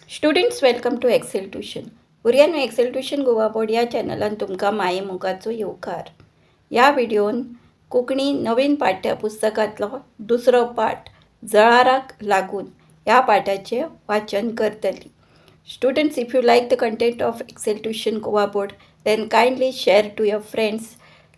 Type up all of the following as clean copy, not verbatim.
Students welcome to Excel tuition. भुरग्यांनो, Excel tuition Goa board या चॅनलान तुमकां माये मोगाचो येवकार. ह्या व्हिडिओन कोंकणी नवीन पाठ्यपुस्तकांतलो दुसरो पाठ जळाराक लागून ह्या पाठाचें वाचन करतली. Students, if you like the content of Excel tuition Goa board then kindly share to your friends,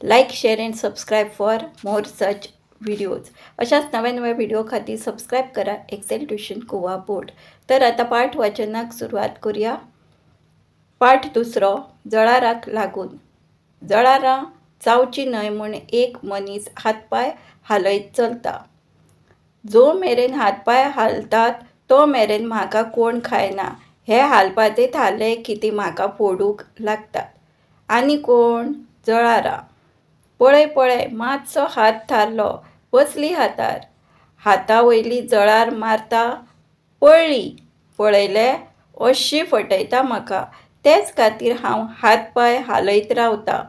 like, share and subscribe for more such videos. अशाच नव्या नव्या व्हिडिओ खातीर सबस्क्राईब करा एक्सेल ट्युशन गोवा बोर्ड. तर आता पाठ वाचनाक सुरवात करूया. पाठ दुसरो, जळाराक लागून. जळारां चावची न्हय म्हूण एक मनीस हातपाय हालयत चलता. जो मेरेन हातपाय हालतात तो मेरेन म्हाका कोण खायना. हे हालपाचें थारले की ती म्हाका फोडूंक लागतात. आनी कोण? जळारां. पळय पळय, मातसो हात थारलो, बसली हातार. हाता वयली जळार मारता. पळ्ळी, पळयलें, अशी फटयता म्हाका. तेच खातीर हांव हातपाय हालयत रावतां,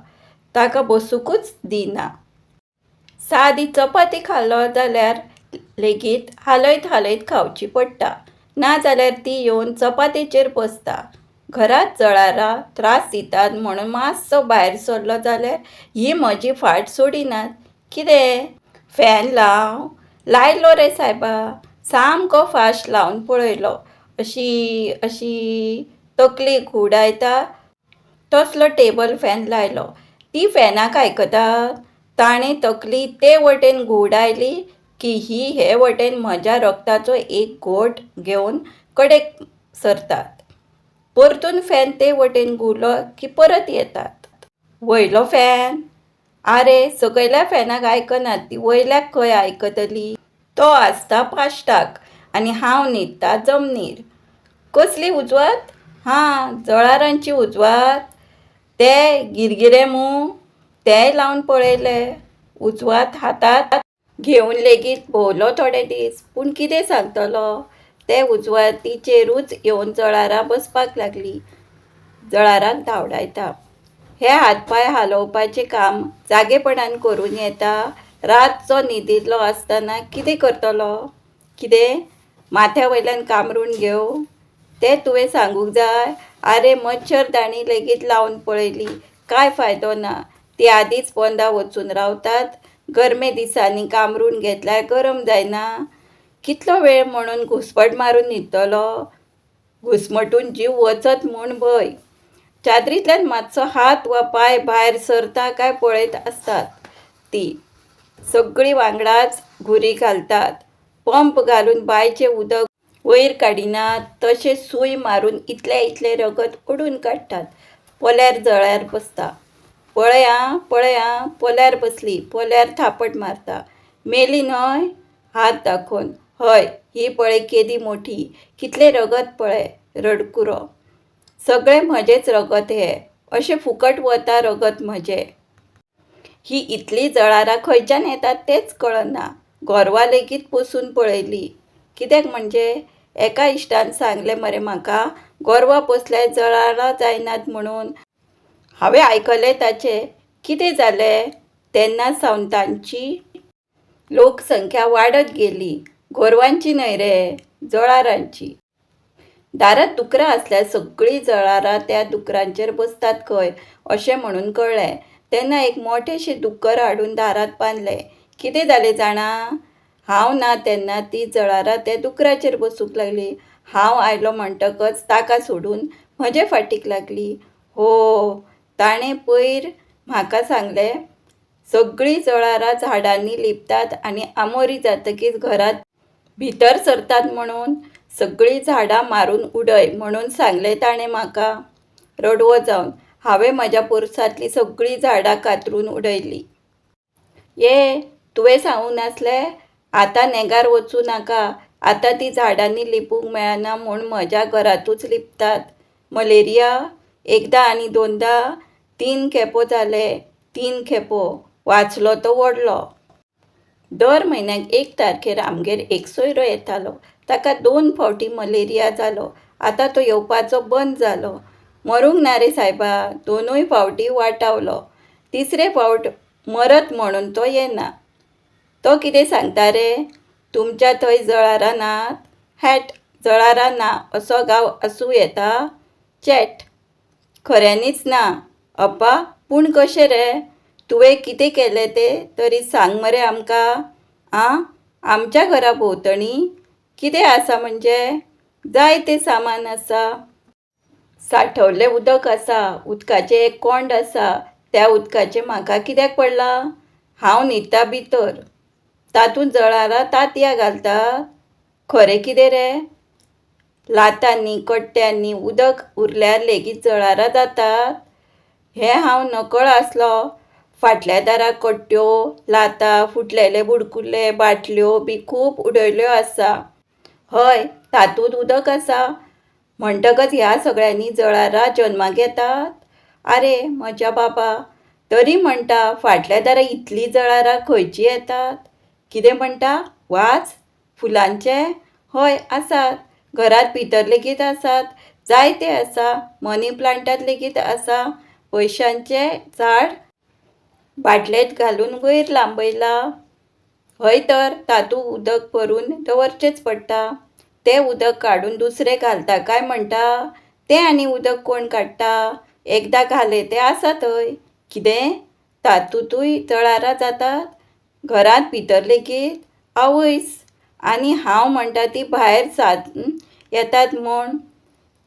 ताका बसूंकूच दिना. सादी चपाती खाल्लो जाल्यार लेगीत हालयत हालयत खावची पडटा, नाजाल्यार ती येवन चपातेचेर बसता. घरांत जळारां त्रास दितात म्हणून मातसो भायर सरलो जाल्यार ही म्हजी फाट सोडिनात. कितें? फॅन लाव. लायलो रे सायबा. सामको फास्ट लावन पळयलो. अशी तकली घुंवडायता तसलो टेबल फॅन लायलो. ती फॅनाक आयकतात. ताणें तकली ते वटेन घुंवडायली की ही हे वटेन म्हज्या रगताचो एक घोट घेवन कडेक सरतात. परतून फॅन ते वटेन घुंवलो की परत येतात. वयलो फॅन. आरे, सकयल्या फॅनाक आयकनात, ती वयल्याक खंय आयकतली? तो आसता पाश्टाक आनी हांव न्हिदता जमनीर. कसली उजवात? हां, जळारांची उजवात. ते गिरगिरे मूं तेंय लावन पळयले. उजवात हातात घेवन लेगीत भोंवलो थोडे दीस. पूण कितें सांगतलो? ते उजवातीचेरूच येवन जळारां बसपाक लागली. जळाराक धांवडायता. हे हातपाय हालोवपाचें काम जागेपणान करून येता. रातचो न्हिदिल्लो आसतना कितें करतलो? कितें? माथ्या वयल्यान कामरून घेवं? तें तुवें सांगूंक जाय. आरे, मच्छरदाणी लेगीत लावन पळयली, कांय फायदो ना. ती आदींच पोंदां वचून रावतात. गरमे दिसांनी कामरून घेतल्यार गरम जायना. कितलो वेळ म्हणून घुसपट मारून न्हिदतलो? घुसमटून जीव वचत म्हूण भंय. चादरींतल्यान मातसो हात वा पाय भायर सरता काय पळयत आसतात ती. सगळीं वांगडाच घुरी घालतात. पंप घालून बांयचें उदक वयर काडिनात. तशें सूय मारून इतलें रगत ओडून काडटात. पोल्यार जळार बसता. पळय आं, पळय आं, पोल्यार बसली. पोल्यार थापट मारता. मेली न्हय? हात दाखोवन. हय, ही पळय केदी मोठी. कितलें रगत पळय. रडकुरो. सगळें म्हजेंच रगत हें. अशें फुकट वता रगत म्हजें. ही इतली जळारां खंयच्यान येतात तेंच कळना. गोरवां लेगीत पसून पळयली. कित्याक म्हणजे? एका इश्टान सांगलें मरे म्हाका, गोरवां पसल्यार जळारां जायनात म्हणून. हांवें आयकलें ताचें. कितें जालें? तेन्ना सावन तांची लोकसंख्या वाडत गेली. गोरवांची न्हय रे, जळारांची. दारांत दुकरां आसल्यार सगळीं जळारां त्या दुकरांचेर बसतात खंय अशें म्हणून कळ्ळें. तेन्ना एक मोठेशें दुकर हाडून दारांत बांदलें. कितें जालें जाणा? हांव ना तेन्ना ती जळारां त्या दुकराचेर बसूंक लागली. हांव आयलो म्हणटकच ताका सोडून म्हजे फाटीक लागली. हो, ताणें पयर म्हाका सांगलें. सगळीं जळारां झाडांनी लिपतात आनी आमोरी जातकीच घरांत भितर सरतात म्हणून. सगळीं झाडां मारून उडय म्हणून सांगलें ताणें म्हाका. रडवो जावन हांवें म्हज्या पोरसांतलीं सगळीं झाडां कातरून उडयलीं. ये, तुवें सांगूंक नासलें? आतां नेगार वचूं नाका. आतां तीं झाडांनी लिपूंक मेळना म्हूण म्हज्या घरांतूच लिपतात. मलेरिया? एकदां आनी दोनदां, 3 खेपो जाले. 3 खेपो. वाचलो तो वडलो. दर म्हयन्याक 1 तारखेर आमगेर एक सोयरो येतालो. ताका 2 फावटी मलेरिया जालो. आतां तो येवपाचो बंद जालो. मरूंक ना रे सायबा. 2 फावटी वाटावलो. 3रे फावट मरत म्हणून तो येना. तो कितें सांगता रे? तुमच्या थंय जळारां नात? हॅट, जळारा ना असो गांव आसूं येता? चॅट. खऱ्यांनीच ना. अप्पा, पूण कशें रे? तुवें कितें केलें तें तरी सांग मरे आमकां. आं? आमच्या घरा भोंवतणी कितें आसा म्हणजे? जायतें सामान आसा. साठवलें उदक आसा, उदकाचें एक कोंड आसा. त्या उदकाचें म्हाका कित्याक पडलां? हांव न्हिदता भितर. तातूंत जळारां तांतयां घालतात? खरें कितें रे? लातांनी कट्ट्यांनी उदक उरल्यार लेगीत जळारां जातात? हें हांव नकळ आसलो. फाटल्या दाराक कट्ट्यो, लातां, फुटलेले बुडकुले, बाटल्यो बी खूब उडयल्यो आसा. हय, तातूंत उदक आसा. म्हणटकच ह्या सगळ्यांनी जळारां जल्माक येतात? आरे म्हज्या बाबा, तरी म्हणटा फाटल्या दाराक इतलीं जळारां खंयचीं येतात? कितें म्हणटा? वाज? फुलांचे? हय आसात. घरांत भितर लेगीत आसात. जायते आसा. मनी प्लांटांत लेगीत आसा. पयशांचें झाड बाटलेंत घालून वयर लांबयला. हय तर, तातूंत उदक भरून दवरचेंच पडटा. तें उदक काडून दुसरें घालता काय म्हणटा? तें आनी उदक कोण काडटा? एकदां घालें तें आसा थंय. कितें? तातूंतूय जळारां जातात? घरांत भितर लेगीत? आवयस. आनी हांव म्हणटा तीं भायर सावन येतात म्हूण.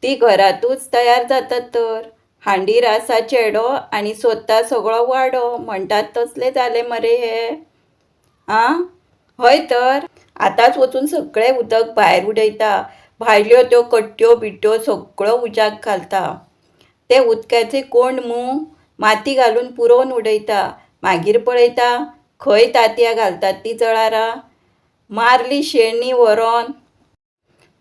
तीं घरांतूच तयार जातात तर. हांडीर आसा चेडो आनी सोदता सगळो वाडो म्हणटात तसलें जालें मरे हें. आं? हय तर, आतांच वचून सगळें उदक भायर उडयता. भायल्यो त्यो कट्ट्यो बिट्ट्यो सगळ्यो उज्याक घालता. ते उदकाचे कोंड माती घालून पुरोवन उडयता. मागीर पळयता खंय तांतयां घालतात तीं जळारां. मारली शेणीं व्हरोन.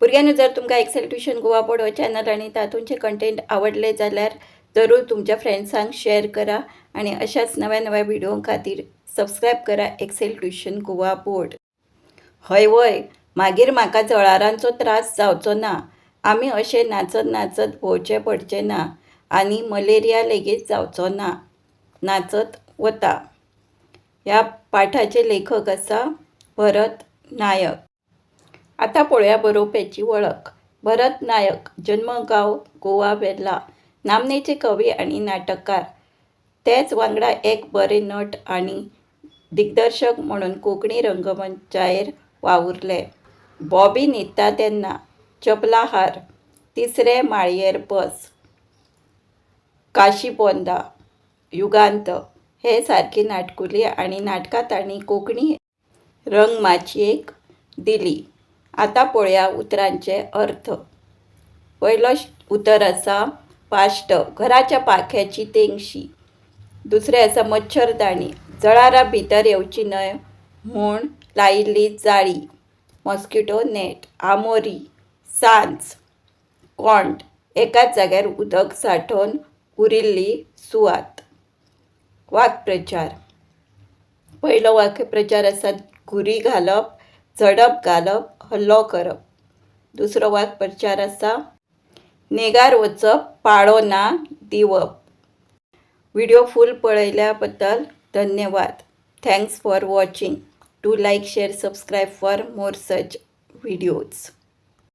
भुरग्यांनो, जर तुमकां एक्सेल ट्युशन गोवा बोर्ड हो चॅनल आनी तातूंतचे कंटेंट आवडले जाल्यार जरूर तुमच्या फ्रेंड्सांक शेअर करा आनी अशाच नव्या नव्या व्हिडिओ खातीर सबस्क्रायब करा एक्सेल ट्युशन गोवा बोर्ड. हय वय, मागीर म्हाका जळारांचो त्रास जावचो ना. आमी अशें नाचत नाचत भोंवचें पडचें ना आनी मलेरिया लेगीत जावचो ना. नाचत वता. ह्या पाठाचे लेखक आसा भरत नायक. आतां पळोवया बरोवप्याची वळख. भरत नायक, जन्म गांव गोवा वेर्ला, नामनेचे कवी आनी नाटककार. तेच वांगडा एक बरे नट आनी दिग्दर्शक म्हणून कोंकणी रंगमंचाचेर वावुरले. बॉबी न्हिदता तेन्ना, चपला हार, तिसरे माळयेर बस, काशीपोंदा, युगांत हे सारकी नाटकुली आनी नाटकां तांणी कोंकणी रंगमाचयेक दिली. आतां पळोवया उतरांचे अर्थ. पयलो उतर आसा पाश्ट, घराच्या पाख्याची तेंगशी. दुसरें आसा मच्छरदाणी, जळारां भितर येवची न्हय म्हूण लायिल्ली जाळी, मॉस्किटो नेट. आमोरी, सांज, कोंड, एकाच जाग्यार उदक सांठोवन उरिल्ली सुवात. वाक्प्रचार. पयलो वाक्प्रचार आसा घुरी घालप, झडप घालप, हल्लो करप. दुसरो वाक्प्रचार आसा नेगार वचप, पाळो ना दिवप. व्हिडिओ फूल पळयल्या बद्दल धन्यवाद. Thanks for watching. Do like, share, subscribe for more such videos.